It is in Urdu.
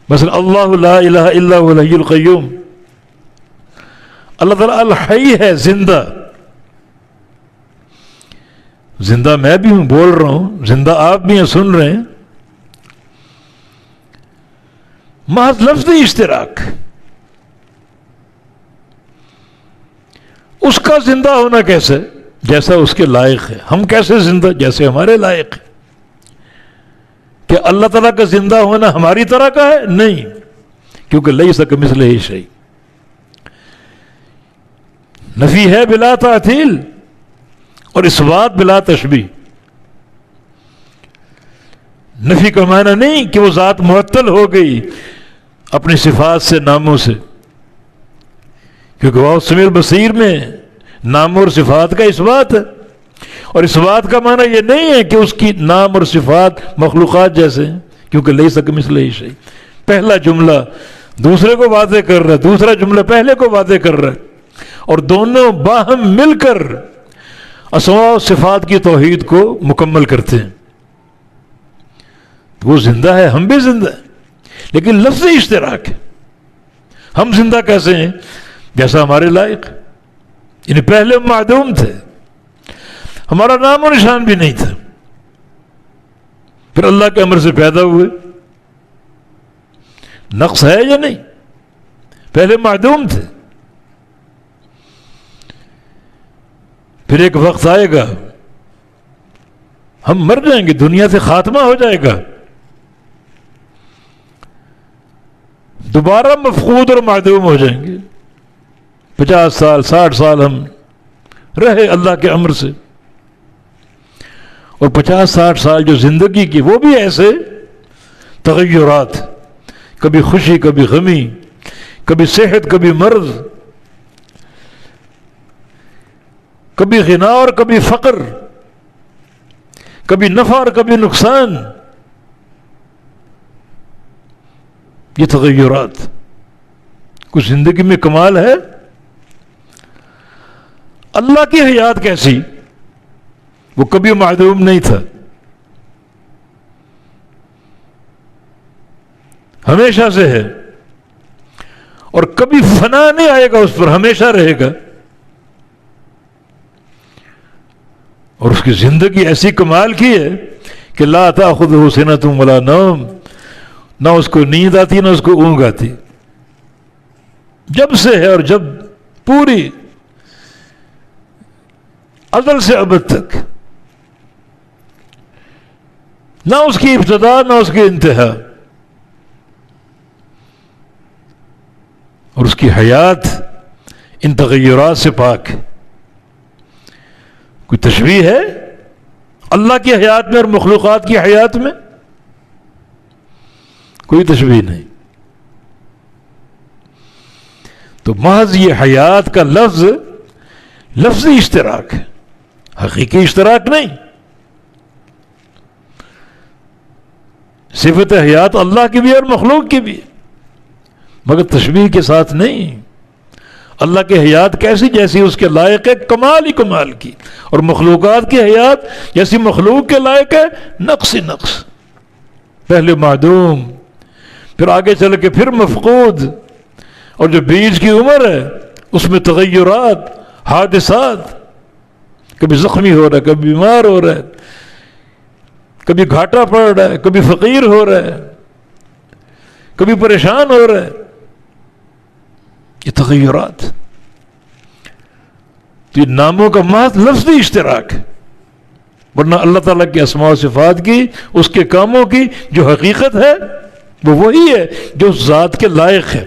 مثلا اللہ لا الہ الا هو الحی القیوم، اللہ تعالیٰ الحی ہے، زندہ. زندہ میں بھی ہوں، بول رہا ہوں، زندہ آپ بھی ہیں، سن رہے ہیں. محض لفظی اشتراک. اس کا زندہ ہونا کیسے؟ جیسا اس کے لائق ہے. ہم کیسے زندہ؟ جیسے ہمارے لائق ہے. کہ اللہ تعالیٰ کا زندہ ہونا ہماری طرح کا ہے؟ نہیں، کیونکہ لیس کمثلہ شیء. نفی ہے بلا تعطیل اور اثبات بلا تشبیہ. نفی کا معنی نہیں کہ وہ ذات معطل ہو گئی اپنی صفات سے، ناموں سے، کیونکہ وہ سمیع البصیر میں نام اور صفات کا اثبات ہے. اور اثبات کا معنی یہ نہیں ہے کہ اس کی نام اور صفات مخلوقات جیسے ہیں، کیونکہ لیس کمثلہ شیء. پہلا جملہ دوسرے کو واضح کر رہا ہے، دوسرا جملہ پہلے کو واضح کر رہا ہے، اور دونوں باہم مل کر اسماء و صفات کی توحید کو مکمل کرتے ہیں. وہ زندہ ہے، ہم بھی زندہ ہیں، لیکن لفظی اشتراک ہے. ہم زندہ کیسے ہیں؟ جیسا ہمارے لائق. یعنی پہلے ہم معدوم تھے، ہمارا نام و نشان بھی نہیں تھا، پھر اللہ کے امر سے پیدا ہوئے. نقص ہے یا نہیں؟ پہلے معدوم تھے، پھر ایک وقت آئے گا ہم مر جائیں گے، دنیا سے خاتمہ ہو جائے گا، دوبارہ مفقود اور معدوم ہو جائیں گے. 50 سال 60 سال ہم رہے اللہ کے امر سے، اور 50-60 سال جو زندگی کی وہ بھی ایسے تغیرات، کبھی خوشی کبھی غمی، کبھی صحت کبھی مرض، کبھی غنا اور کبھی فقر، کبھی نفع اور کبھی نقصان. یہ تغیرات کچھ زندگی میں کمال ہے. اللہ کی حیات کیسی؟ وہ کبھی معدوم نہیں تھا، ہمیشہ سے ہے، اور کبھی فنا نہیں آئے گا اس پر، ہمیشہ رہے گا. اور اس کی زندگی ایسی کمال کی ہے کہ لا تأخذہ سنۃ ولا نوم، نہ اس کو نیند آتی نہ اس کو اونگ آتی. جب سے ہے اور جب پوری ازل سے ابد تک، نہ اس کی ابتدا نہ اس کی انتہا. اور اس کی حیات ان تغیرات سے پاک. کوئی تشبیہ ہے اللہ کی حیات میں اور مخلوقات کی حیات میں؟ کوئی تشبیہ نہیں. تو محض یہ حیات کا لفظ لفظی اشتراک ہے، حقیقی اشتراک نہیں. صفت حیات اللہ کی بھی اور مخلوق کی بھی، مگر تشبیہ کے ساتھ نہیں. اللہ کی حیات کیسی؟ جیسی اس کے لائق ہے، کمال ہی کمال کی. اور مخلوقات کی حیات جیسی مخلوق کے لائق ہے، نقص ہی نقص. پہلے معدوم، پھر آگے چل کے پھر مفقود، اور جو بیچ کی عمر ہے اس میں تغیرات، حادثات. کبھی زخمی ہو رہا ہے، کبھی بیمار ہو رہا ہے، کبھی گھاٹا پڑ رہا ہے، کبھی فقیر ہو رہا ہے، کبھی پریشان ہو رہا ہے. یہ تغیرات. تو یہ ناموں کا محض لفظی اشتراک ہے، ورنہ اللہ تعالیٰ کی اسماء و صفات کی، اس کے کاموں کی جو حقیقت ہے وہ وہی ہے جو ذات کے لائق ہے.